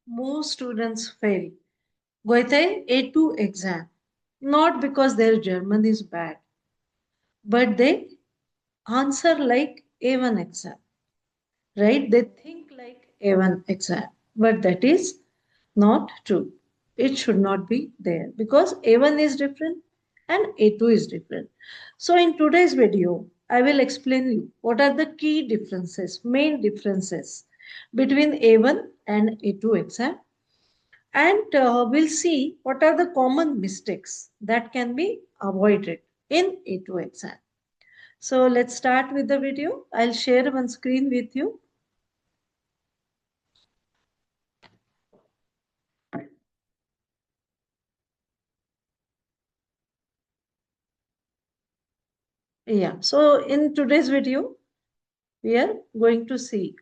most students fail Goethe A2 exam, not because their German is bad, but they answer like A1 exam, right? They think like A1 exam, but that is not true. It should not be there because A1 is different and A2 is different. So in today's video, I will explain you what are the key differences, main differences between A1 and A2 exam, and we'll see what are the common mistakes that can be avoided in A2 exam. So let's start with the video. I'll share one screen with you. Yeah, so in today's video, we are going to see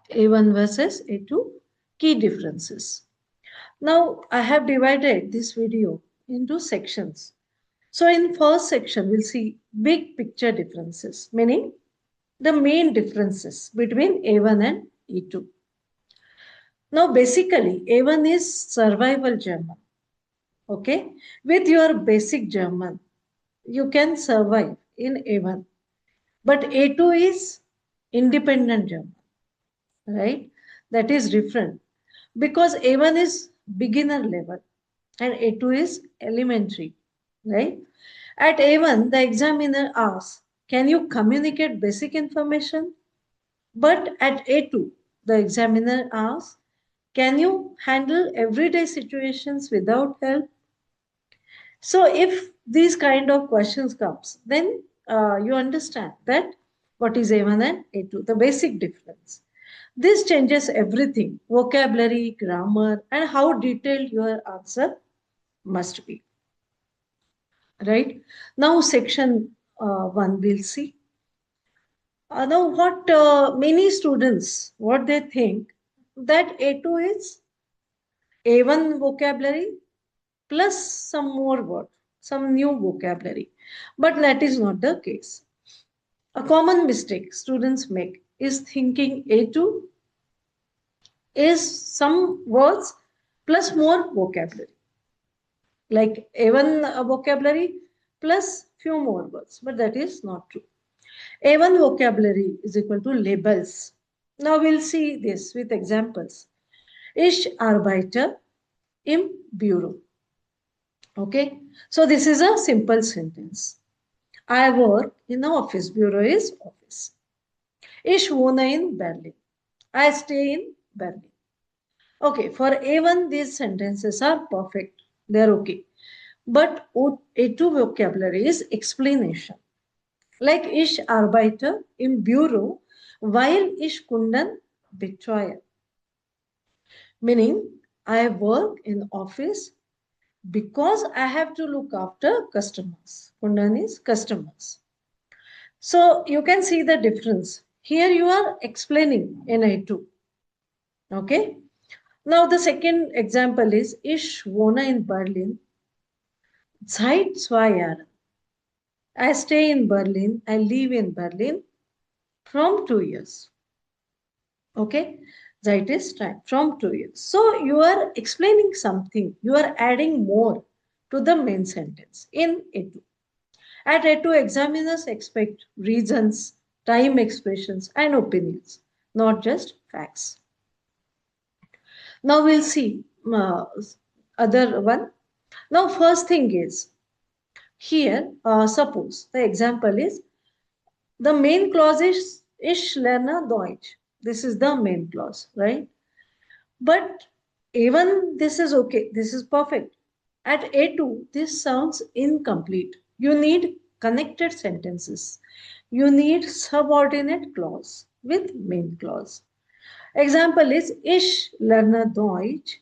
A1 versus A2 key differences. Now, I have divided this video into sections. So in first section, we'll see big picture differences, meaning the main differences between A1 and A2. Now, basically, A1 is survival German. Okay, with your basic German, you can survive in A1, but A2 is independent German, right? That is different because A1 is beginner level and A2 is elementary, right? At A1, the examiner asks, can you communicate basic information? But at A2, the examiner asks, can you handle everyday situations without help? So if these kind of questions comes, then you understand that what is A1 and A2, the basic difference. This changes everything, vocabulary, grammar, and how detailed your answer must be. Right? Now section 1 we'll see. Now what many students, what they think that A2 is A1 vocabulary plus some more word, some new vocabulary. But that is not the case. A common mistake students make is thinking A2 is some words plus more vocabulary, like A1 vocabulary plus few more words, but that is not true. A1 vocabulary is equal to labels. Now we'll see this with examples. Ich arbeite im Büro. Okay, so this is a simple sentence. I work in the office. Bureau is office. Ich wohne in Berlin. I stay in Berlin. Okay, for A1, these sentences are perfect. They're okay. But A2 vocabulary is explanation. Like ich arbeite im Büro, weil ich Kunden betreue. Meaning, I work in office because I have to look after customers. Kundan is customers. So you can see the difference. Here you are explaining in A2. Okay. Now the second example is Ich wohne in Berlin seit 2 Jahren. I stay in Berlin. I live in Berlin from 2 years. Okay. Seit is time from 2 years. So you are explaining something. You are adding more to the main sentence in A2. At A2, examiners expect reasons, time expressions, and opinions, not just facts. Now we'll see other one. Now first thing is here, suppose the example is the main clause is Ich lerne Deutsch. This is the main clause, right? But even this is okay. This is perfect. At A2, this sounds incomplete. You need connected sentences. You need subordinate clause with main clause. Example is Ich lerne Deutsch,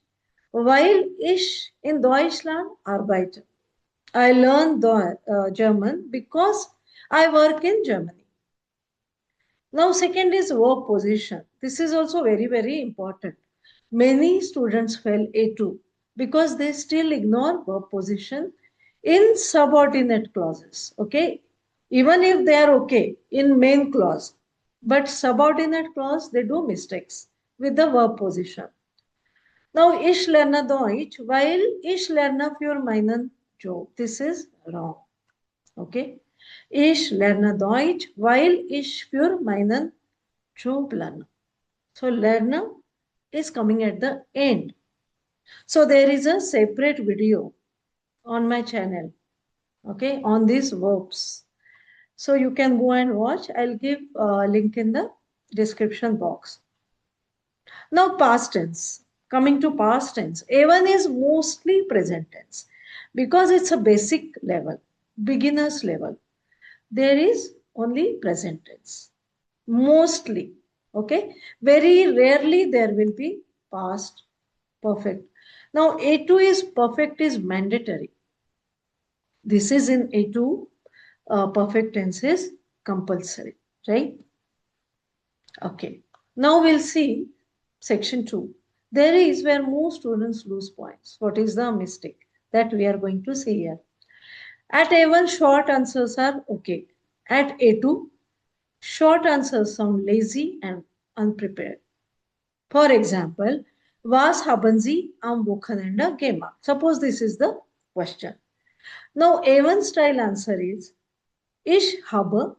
weil ich in Deutschland arbeite. I learn German because I work in Germany. Now, second is verb position. This is also very, very important. Many students fail A2 because they still ignore verb position in subordinate clauses. Okay, even if they are okay in main clause, but subordinate clause they do mistakes with the verb position. Now, ich lerne Deutsch while ich lerne für meinen Job. This is wrong. Okay. Ich lerne Deutsch, weil ich für meinen Job lerne. So, lerne is coming at the end. So, there is a separate video on my channel, okay, on these verbs. So, you can go and watch. I'll give a link in the description box. Now, past tense. Coming to past tense, A1 is mostly present tense because it's a basic level, beginner's level. There is only present tense. Mostly. Okay. Very rarely there will be past perfect. Now, A2 is perfect is mandatory. This is in A2, perfect tense is compulsory, right? Okay. Now we'll see section 2. There is where most students lose points. What is the mistake that we are going to see here? At A1, short answers are okay. At A2, short answers sound lazy and unprepared. For example, was haben Sie am Wochenende gemacht? Suppose this is the question. Now, A1 style answer is Ich habe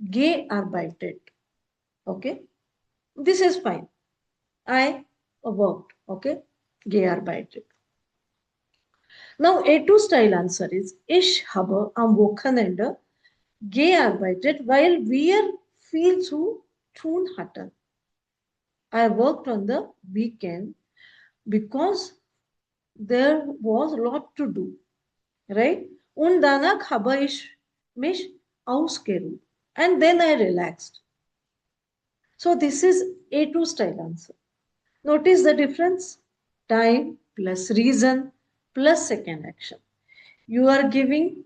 gearbeitet. Okay, this is fine. I worked. Okay, gearbeitet. Now, A2 style answer is Ich habe am Wochenende gearbeitet, weil wir viel zu tun hatten. I worked on the weekend because there was a lot to do, right? Und danach habe ich mich ausgeruht. And then I relaxed. So this is A2 style answer. Notice the difference. Time plus reason plus second action. You are giving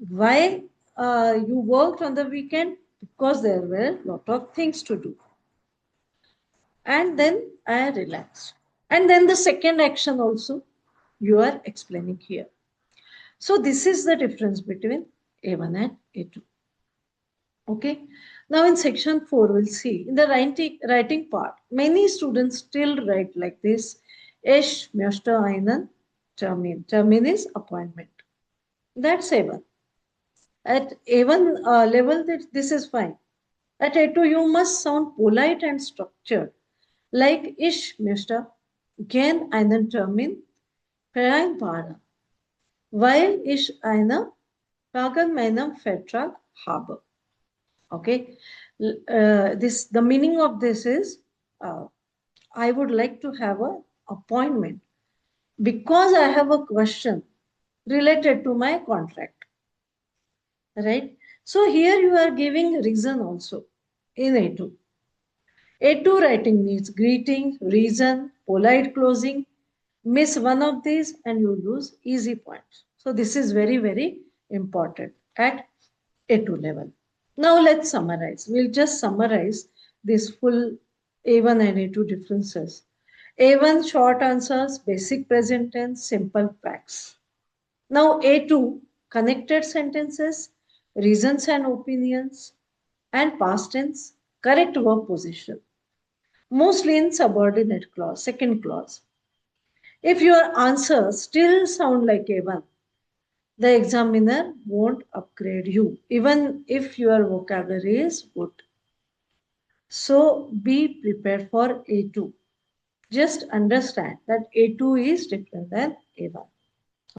why you worked on the weekend because there were a lot of things to do. And then I relaxed. And then the second action also you are explaining here. So this is the difference between A1 and A2. Okay. Now in section 4, we'll see in the writing part, many students still write like this. Ich möchte einen Termin. Termin is appointment. That's A1. At A1 level, this is fine. At A2, you must sound polite and structured. Like ich möchte gern einen Termin vereinbaren, weil ich eine wegen meinem Vertrag habe. Okay, the meaning of this is I would like to have an appointment because I have a question related to my contract, right? So here you are giving reason also in A2. A2 writing needs greeting, reason, polite closing. Miss one of these and you lose easy points. So this is very, very important at A2 level. Now let's summarize. We'll just summarize this full A1 and A2 differences. A1 short answers, basic present tense, simple facts. Now A2 connected sentences, reasons and opinions, and past tense, correct verb position. Mostly in subordinate clause, second clause. If your answers still sound like A1, the examiner won't upgrade you, even if your vocabulary is good. So be prepared for A2. Just understand that A2 is different than A1.